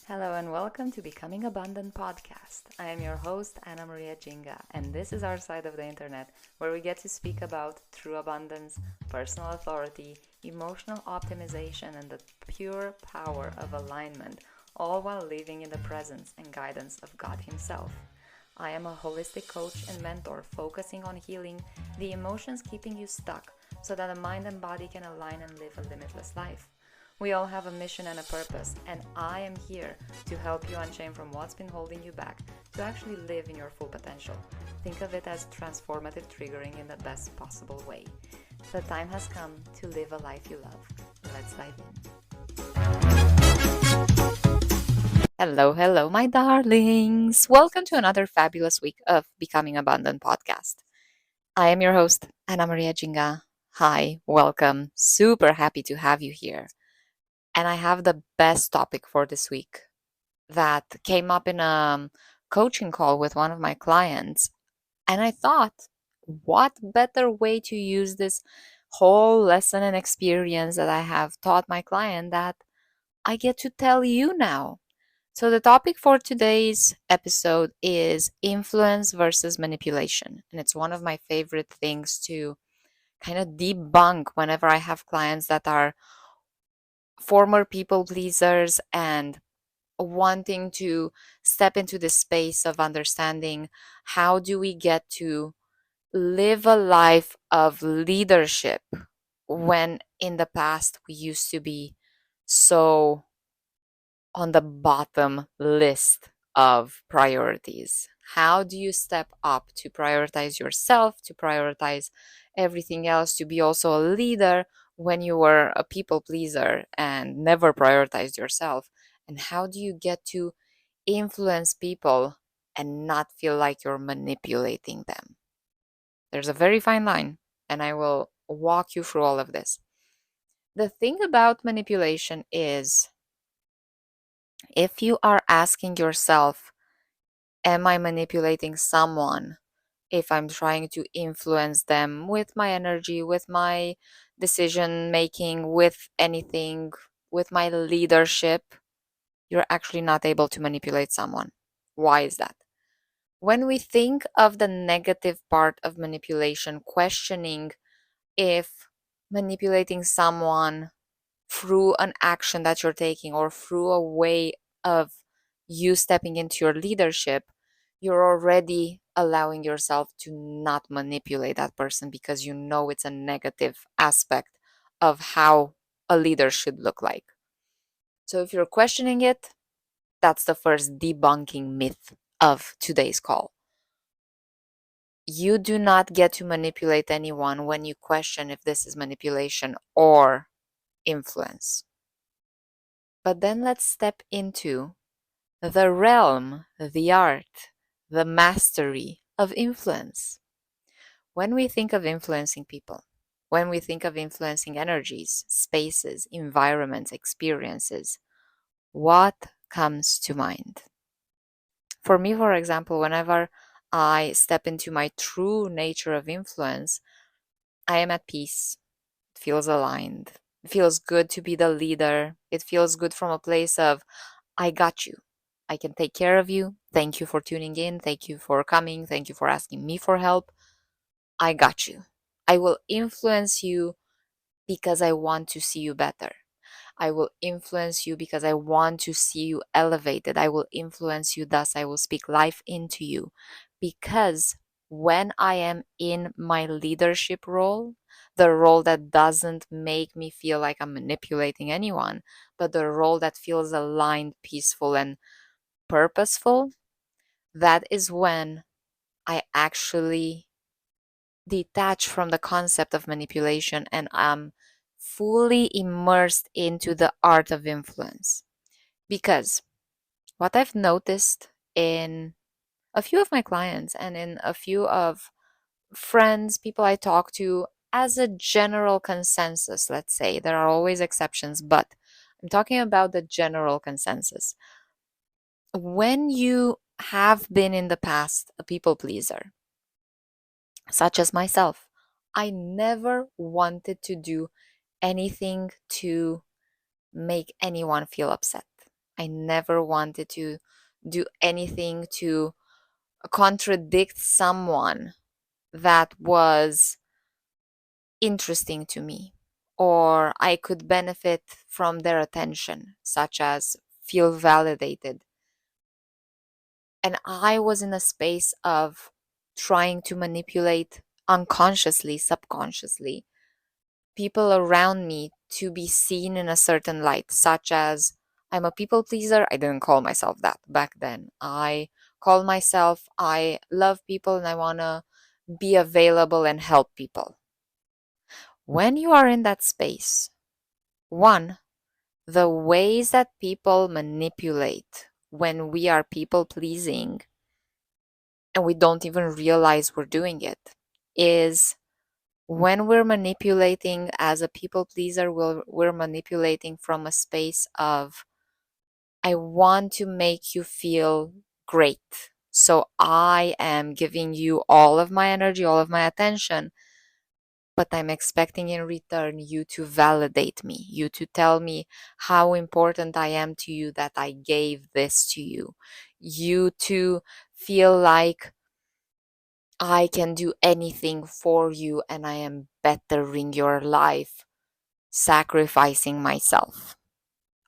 Hello and welcome to Becoming Abundant podcast. I am your host, Anna Maria Jinga, and this is our side of the internet where we get to speak about true abundance, personal authority, emotional optimization, and the pure power of alignment, all while living in the presence and guidance of God Himself. I am a holistic coach and mentor focusing on healing the emotions keeping you stuck so that the mind and body can align and live a limitless life. We all have a mission and a purpose, and I am here to help you unchain from what's been holding you back to actually live in your full potential. Think of it as transformative triggering in the best possible way. The time has come to live a life you love. Let's dive in. Hello, my darlings. Welcome to another fabulous week of Becoming Abundant podcast. I am your host, Anna Maria Jinga. Hi, welcome. Super happy to have you here. And I have the best topic for this week that came up in a coaching call with one of my clients. And I thought, what better way to use this whole lesson and experience that I have taught my client that I get to tell you now. So, the topic for today's episode is influence versus manipulation. And it's one of my favorite things to kind of debunk whenever I have clients that are former people pleasers and wanting to step into this space of understanding how do we get to live a life of leadership when in the past we used to be so on the bottom list of priorities. How do you step up to prioritize yourself, to prioritize everything else, to be also a leader when you were a people pleaser and never prioritized yourself? And how do you get to influence people and not feel like you're manipulating them? There's a very fine line, and I will walk you through all of this. The thing about manipulation is if you are asking yourself, am I manipulating someone if I'm trying to influence them with my energy, with my decision making, with anything, with my leadership? You're actually not able to manipulate someone. Why is that? When we think of the negative part of manipulation, questioning if manipulating someone through an action that you're taking or through a way of you stepping into your leadership, you're already allowing yourself to not manipulate that person because you know it's a negative aspect of how a leader should look like. So if you're questioning it, that's the first debunking myth of today's call. You do not get to manipulate anyone when you question if this is manipulation or influence. But then let's step into the realm, the art, the mastery of influence. When we think of influencing people, when we think of influencing energies, spaces, environments, experiences, what comes to mind? For me, for example, whenever I step into my true nature of influence, I am at peace. It feels aligned. It feels good to be the leader. It feels good from a place of, I got you. I can take care of you. Thank you for tuning in. Thank you for coming. Thank you for asking me for help. I got you. I will influence you because I want to see you better. I will influence you because I want to see you elevated. I will influence you, thus, I will speak life into you. Because when I am in my leadership role, the role that doesn't make me feel like I'm manipulating anyone, but the role that feels aligned, peaceful, and purposeful, that is when I actually detach from the concept of manipulation and I'm fully immersed into the art of influence. Because what I've noticed in a few of my clients and in a few of friends, people I talk to, as a general consensus, let's say, there are always exceptions, but I'm talking about the general consensus. When you have been in the past a people pleaser, such as myself, I never wanted to do anything to make anyone feel upset. I never wanted to do anything to contradict someone that was interesting to me or I could benefit from their attention, such as feel validated. And I was in a space of trying to manipulate unconsciously, subconsciously, people around me to be seen in a certain light, such as I'm a people pleaser. I didn't call myself that back then. I call myself, I love people and I want to be available and help people. When you are in that space, one, the ways that people manipulate when we are people pleasing and we don't even realize we're doing it is when we're manipulating as a people pleaser, we're manipulating from a space of, I want to make you feel great. So I am giving you all of my energy, all of my attention, but I'm expecting in return you to validate me, you to tell me how important I am to you that I gave this to you, you to feel like I can do anything for you and I am bettering your life, sacrificing myself.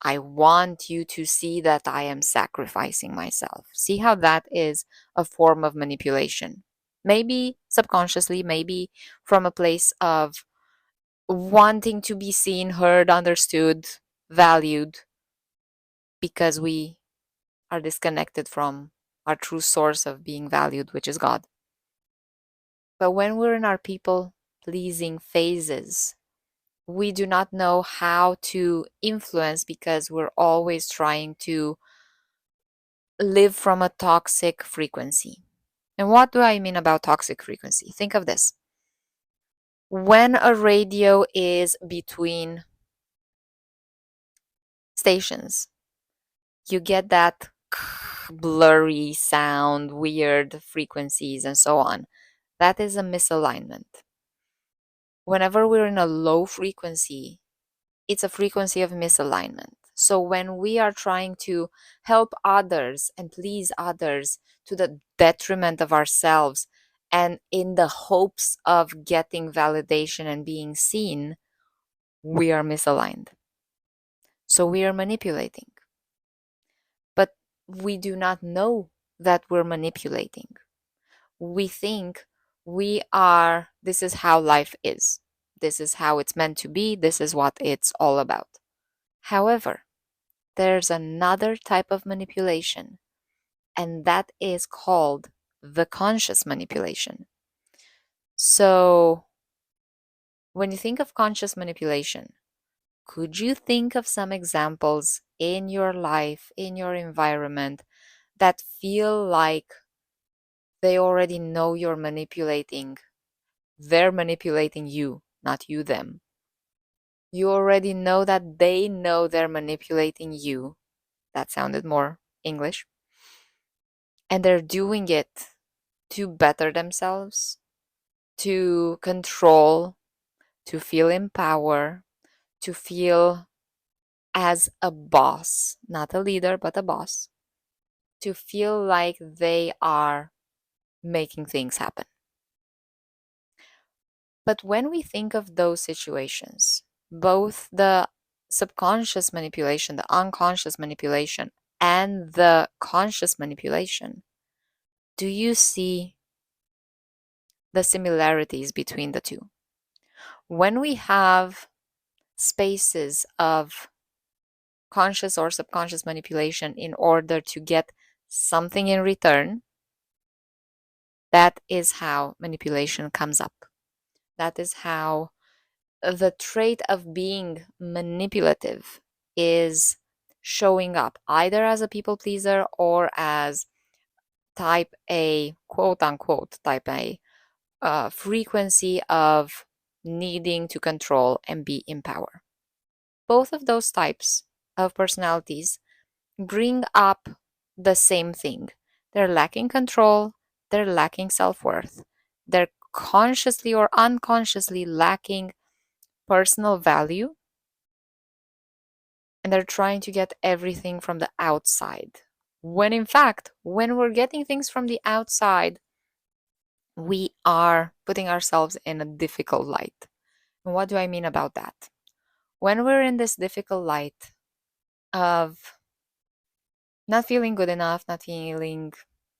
I want you to see that I am sacrificing myself. See how that is a form of manipulation. Maybe subconsciously, maybe from a place of wanting to be seen, heard, understood, valued, because we are disconnected from our true source of being valued, which is God. But when we're in our people pleasing phases, we do not know how to influence because we're always trying to live from a toxic frequency. And what do I mean about toxic frequency? Think of this. When a radio is between stations, you get that blurry sound, weird frequencies, and so on. That is a misalignment. Whenever we're in a low frequency, it's a frequency of misalignment. So when we are trying to help others and please others to the detriment of ourselves and in the hopes of getting validation and being seen, we are misaligned. So we are manipulating. But we do not know that we're manipulating. We think this is how life is. This is how it's meant to be. This is what it's all about. However, there's another type of manipulation, and that is called the conscious manipulation. So, when you think of conscious manipulation, could you think of some examples in your life, in your environment, that feel like they already know you're manipulating? They're manipulating you, not you them. You already know that they know they're manipulating you. That sounded more English. And they're doing it to better themselves, to control, to feel in power, to feel as a boss, not a leader, but a boss, to feel like they are making things happen. But when we think of those situations, both the subconscious manipulation, the unconscious manipulation, and the conscious manipulation, do you see the similarities between the two? When we have spaces of conscious or subconscious manipulation in order to get something in return, that is how manipulation comes up. That is how the trait of being manipulative is showing up, either as a people pleaser or as type A, quote unquote, type A, frequency of needing to control and be in power. Both of those types of personalities bring up the same thing. They're lacking control, they're lacking self worth, they're consciously or unconsciously lacking personal value, and they're trying to get everything from the outside. When in fact, when we're getting things from the outside, we are putting ourselves in a difficult light. And what do I mean about that? When we're in this difficult light of not feeling good enough, not feeling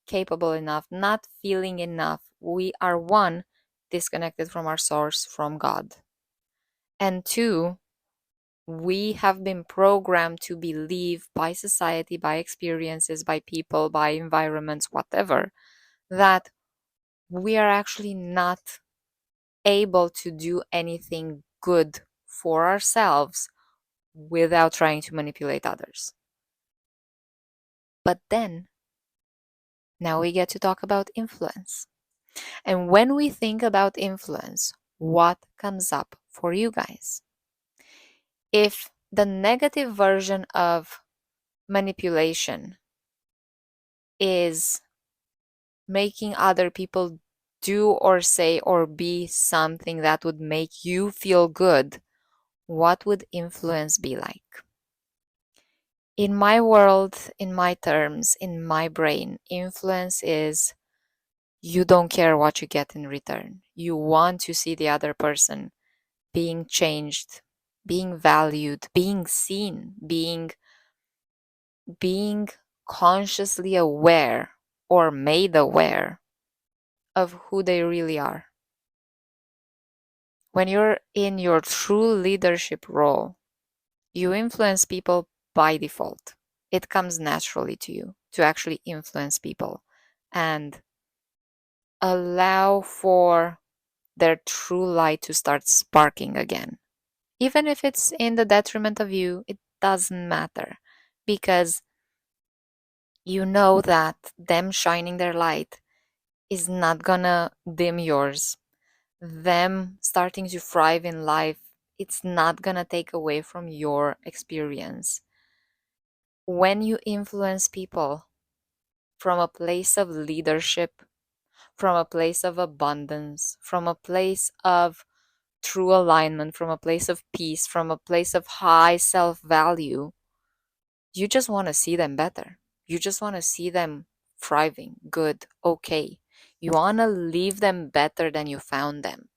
capable enough, not feeling enough, we are one, disconnected from our source, from God. And two, we have been programmed to believe by society, by experiences, by people, by environments, whatever, that we are actually not able to do anything good for ourselves without trying to manipulate others. But then, now we get to talk about influence. And when we think about influence, what comes up for you guys? If the negative version of manipulation is making other people do or say or be something that would make you feel good, what would influence be like? In my world, in my terms, in my brain, influence is you don't care what you get in return. You want to see the other person being changed, being valued, being seen, being consciously aware or made aware of who they really are. When you're in your true leadership role, you influence people by default. It comes naturally to you to actually influence people and allow for their true light to start sparking again. Even if it's in the detriment of you, it doesn't matter because you know that them shining their light is not gonna dim yours. Them starting to thrive in life, it's not gonna take away from your experience. When you influence people from a place of leadership, from a place of abundance, from a place of true alignment, from a place of peace, from a place of high self value, you just want to see them better. You just want to see them thriving, good, okay. You want to leave them better than you found them.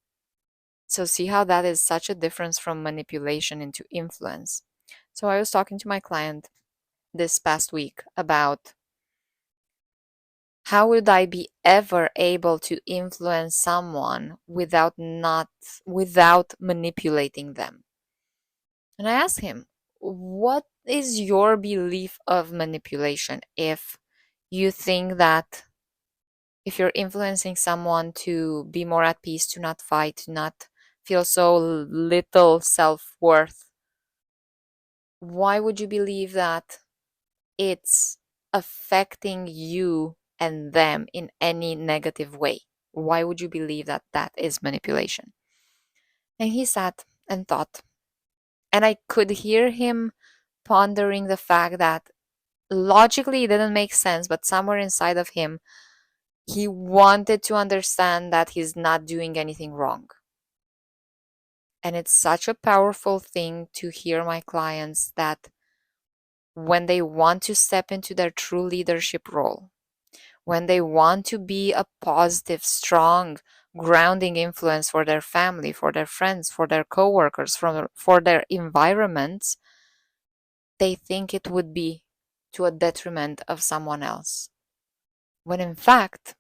So, see how that is such a difference from manipulation into influence. So, I was talking to my client this past week about how would I be ever able to influence someone without manipulating them? And I asked him, what is your belief of manipulation if you think that if you're influencing someone to be more at peace, to not fight, to not feel so little self-worth, why would you believe that it's affecting you and them in any negative way? Why would you believe that that is manipulation? And he sat and thought, and I could hear him pondering the fact that logically it didn't make sense, but somewhere inside of him, he wanted to understand that he's not doing anything wrong. And it's such a powerful thing to hear my clients that when they want to step into their true leadership role, when they want to be a positive, strong, grounding influence for their family, for their friends, for their coworkers, for their environments, they think it would be to a detriment of someone else. When in fact,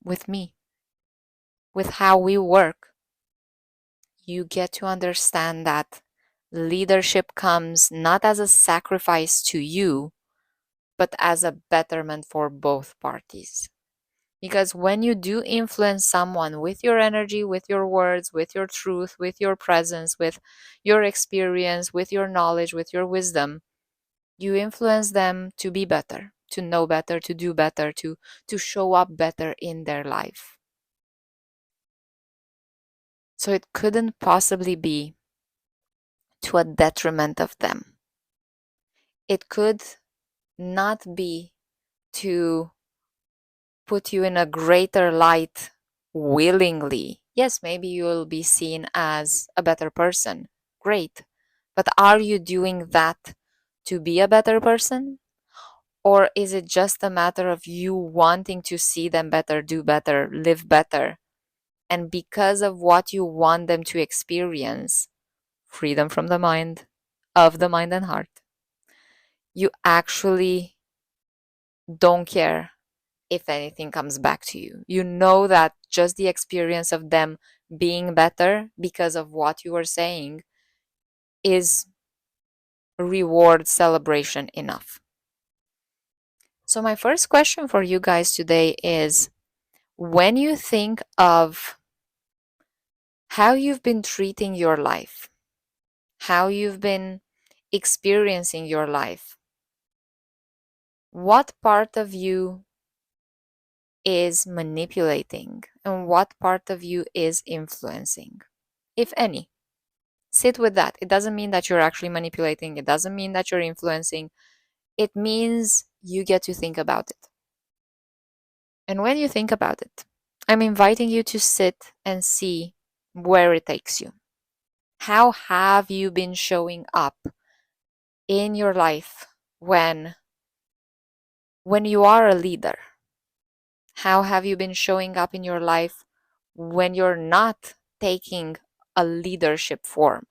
with me, with how we work, you get to understand that leadership comes not as a sacrifice to you, but as a betterment for both parties. Because when you do influence someone with your energy, with your words, with your truth, with your presence, with your experience, with your knowledge, with your wisdom, you influence them to be better, to know better, to do better, to show up better in their life. So it couldn't possibly be to a detriment of them. It could not be to put you in a greater light willingly. Yes, maybe you will be seen as a better person. Great. But are you doing that to be a better person? Or is it just a matter of you wanting to see them better, do better, live better? And because of what you want them to experience, freedom from the mind, of the mind and heart, you actually don't care if anything comes back to you. You know that just the experience of them being better because of what you are saying is reward celebration enough. So, my first question for you guys today is, when you think of how you've been treating your life, how you've been experiencing your life, what part of you is manipulating and what part of you is influencing, if any? Sit with that. It doesn't mean that you're actually manipulating, it doesn't mean that you're influencing. It means you get to think about it. And when you think about it, I'm inviting you to sit and see where it takes you. How have you been showing up in your life when you are a leader? How have you been showing up in your life when you're not taking a leadership form?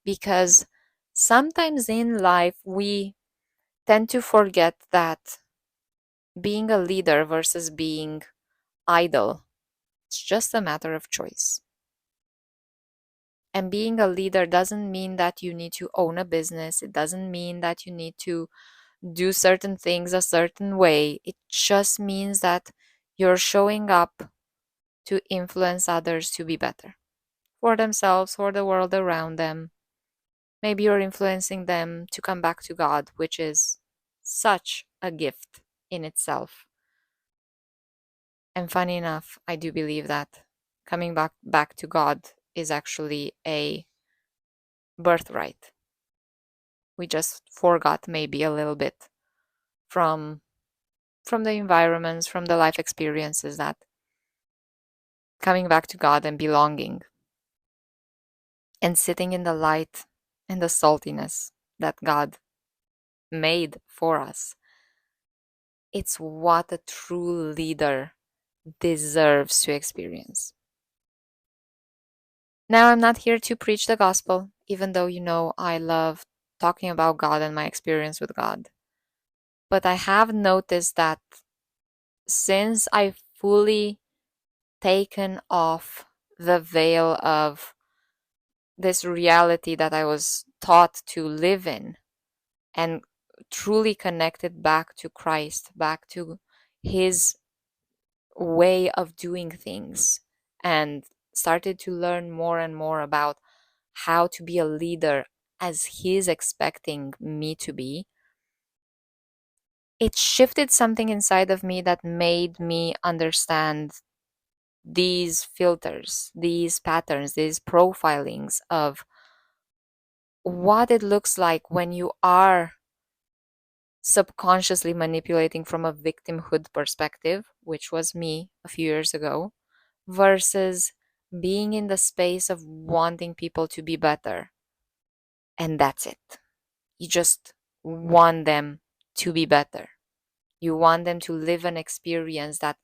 Because sometimes in life we tend to forget that being a leader versus being idle, it's just a matter of choice. And being a leader doesn't mean that you need to own a business. It doesn't mean that you need to do certain things a certain way. It just means that you're showing up to influence others to be better for themselves, for the world around them. Maybe you're influencing them to come back to God, which is such a gift in itself. And funny enough, I do believe that coming back to God is actually a birthright. We just forgot maybe a little bit from the environments, from the life experiences, that coming back to God and belonging and sitting in the light and the saltiness that God made for us. It's what a true leader deserves to experience. Now, I'm not here to preach the gospel, even though I love talking about God and my experience with God. But I have noticed that since I've fully taken off the veil of this reality that I was taught to live in and truly connected back to Christ, back to His way of doing things, and started to learn more and more about how to be a leader as He's expecting me to be, it shifted something inside of me that made me understand these filters, these patterns, these profilings of what it looks like when you are subconsciously manipulating from a victimhood perspective, which was me a few years ago, versus being in the space of wanting people to be better. And that's it. You just want them to be better. You want them to live an experience that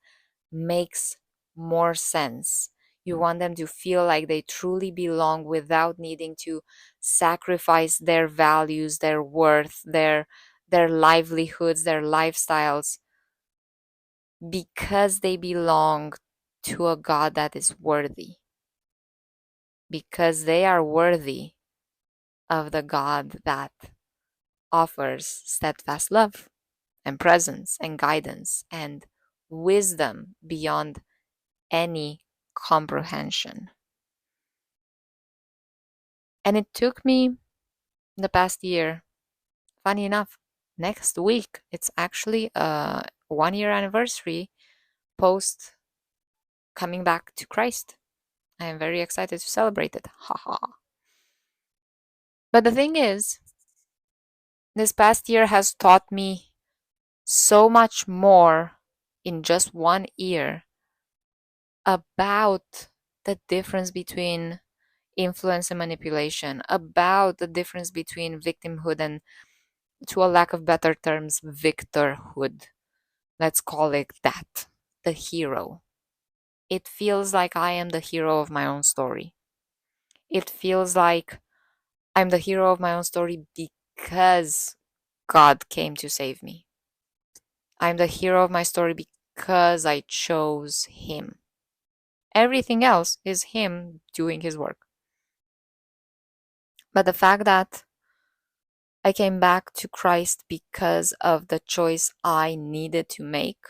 makes more sense. You want them to feel like they truly belong without needing to sacrifice their values, their worth, their livelihoods, their lifestyles, because they belong to a God that is worthy. Because they are worthy of the God that offers steadfast love and presence and guidance and wisdom beyond any comprehension. And it took me the past year, funny enough, next week, it's actually a 1 year anniversary post coming back to Christ. I am very excited to celebrate it. Haha. But the thing is, this past year has taught me so much more in just 1 year about the difference between influence and manipulation, about the difference between victimhood and to a lack of better terms, victorhood. Let's call it that. The hero. It feels like I am the hero of my own story. It feels like I'm the hero of my own story because God came to save me. I'm the hero of my story because I chose Him. Everything else is Him doing His work. But the fact that I came back to Christ because of the choice I needed to make,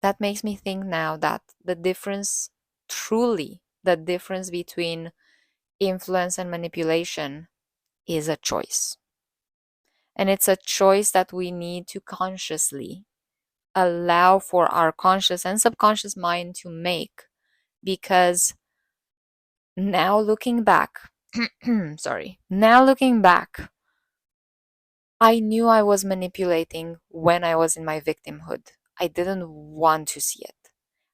that makes me think now that the difference, truly, the difference between influence and manipulation is a choice. And it's a choice that we need to consciously allow for our conscious and subconscious mind to make, because now looking back, now looking back, I knew I was manipulating when I was in my victimhood. I didn't want to see it.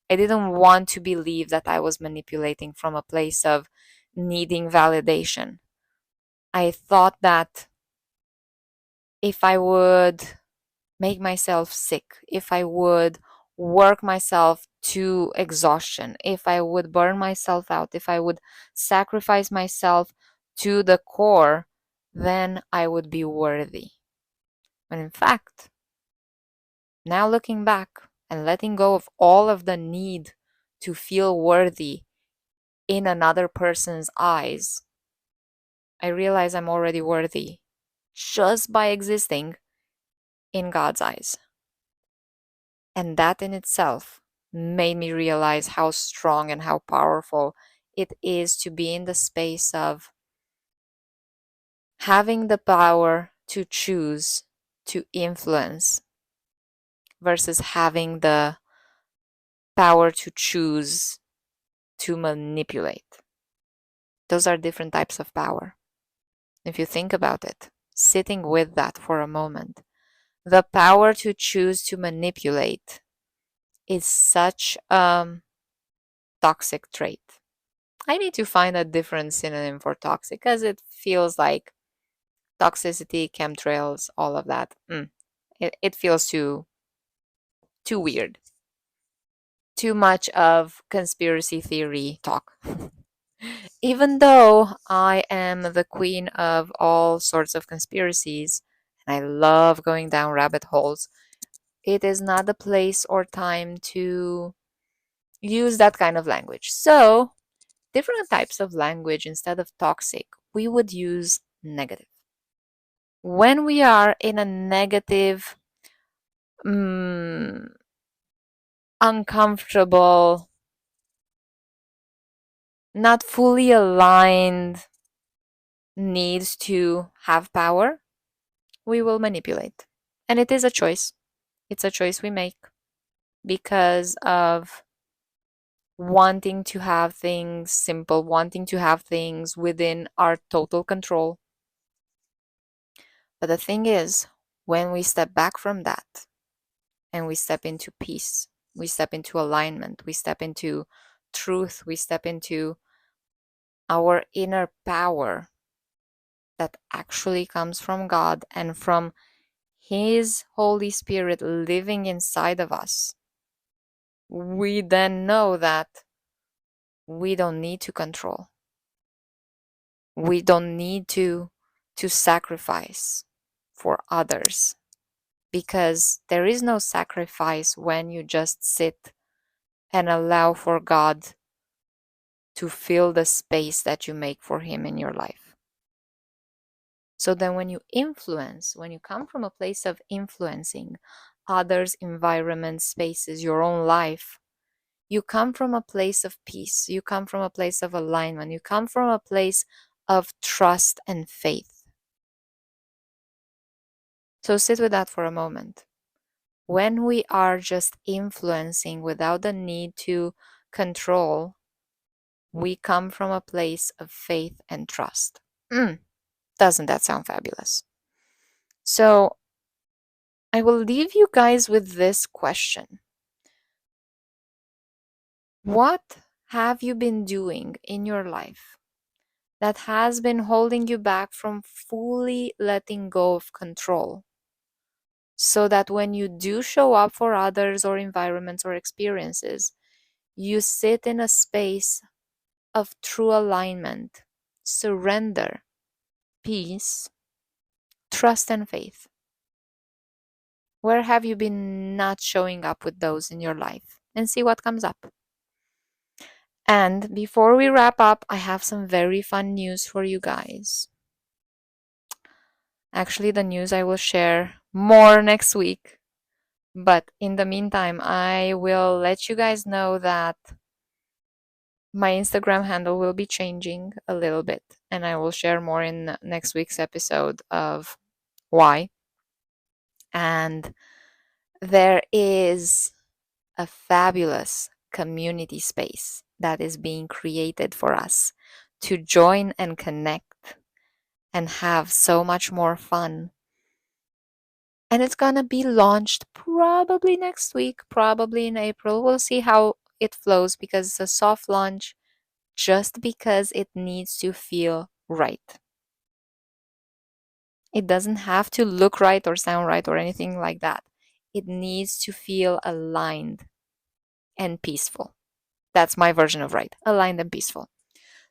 I didn't want to believe that I was manipulating from a place of needing validation. I thought that if I would make myself sick, if I would work myself to exhaustion, if I would burn myself out, if I would sacrifice myself to the core, then I would be worthy. When in fact, now looking back and letting go of all of the need to feel worthy in another person's eyes, I realize I'm already worthy just by existing in God's eyes. And that in itself made me realize how strong and how powerful it is to be in the space of having the power to choose to influence versus having the power to choose to manipulate. Those are different types of power. If you think about it, sitting with that for a moment, the power to choose to manipulate is such a toxic trait. I need to find a different synonym for toxic because it feels like toxicity, chemtrails, all of that. It feels too weird. Too much of conspiracy theory talk. Even though I am the queen of all sorts of conspiracies and I love going down rabbit holes, it is not the place or time to use that kind of language. So, different types of language instead of toxic, we would use negative. When we are in a negative, mm, uncomfortable, not fully aligned needs to have power, we will manipulate. And it is a choice. It's a choice we make because of wanting to have things simple, wanting to have things within our total control. But the thing is, when we step back from that and we step into peace, we step into alignment, we step into truth, we step into our inner power that actually comes from God and from His Holy Spirit living inside of us, we then know that we don't need to control. We don't need to sacrifice for others, because there is no sacrifice when you just sit and allow for God to fill the space that you make for Him in your life. So then when you influence, when you come from a place of influencing others, environments, spaces, your own life, you come from a place of peace. You come from a place of alignment. You come from a place of trust and faith. So sit with that for a moment. When we are just influencing without the need to control, we come from a place of faith and trust. Doesn't that sound fabulous? So I will leave you guys with this question. What have you been doing in your life that has been holding you back from fully letting go of control, so that when you do show up for others or environments or experiences, you sit in a space of true alignment, surrender, peace, trust, and faith. Where have you been not showing up with those in your life? And see what comes up. And before we wrap up, I have some very fun news for you guys. Actually, the news I will share more next week. But in the meantime, I will let you guys know that my Instagram handle will be changing a little bit. And I will share more in next week's episode of why. And there is a fabulous community space that is being created for us to join and connect and have so much more fun. And it's going to be launched probably next week, probably in April. We'll see how it flows because it's a soft launch just because it needs to feel right. It doesn't have to look right or sound right or anything like that. It needs to feel aligned and peaceful. That's my version of right, aligned and peaceful.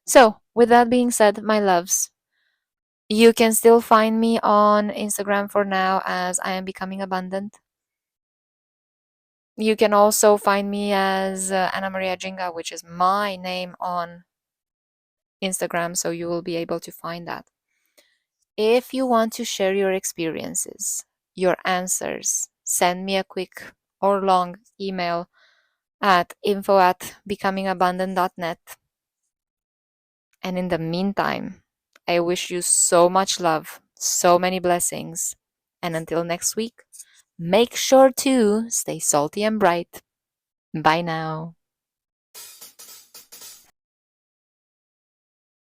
So, with that being said, my loves, you can still find me on Instagram for now as I am becoming abundant. You can also find me as Anna Maria Jinga, which is my name on Instagram, so you will be able to find that. If you want to share your experiences, your answers, send me a quick or long email at info@becomingabundant.net. And in the meantime, I wish you so much love, so many blessings. And until next week, make sure to stay salty and bright. Bye now.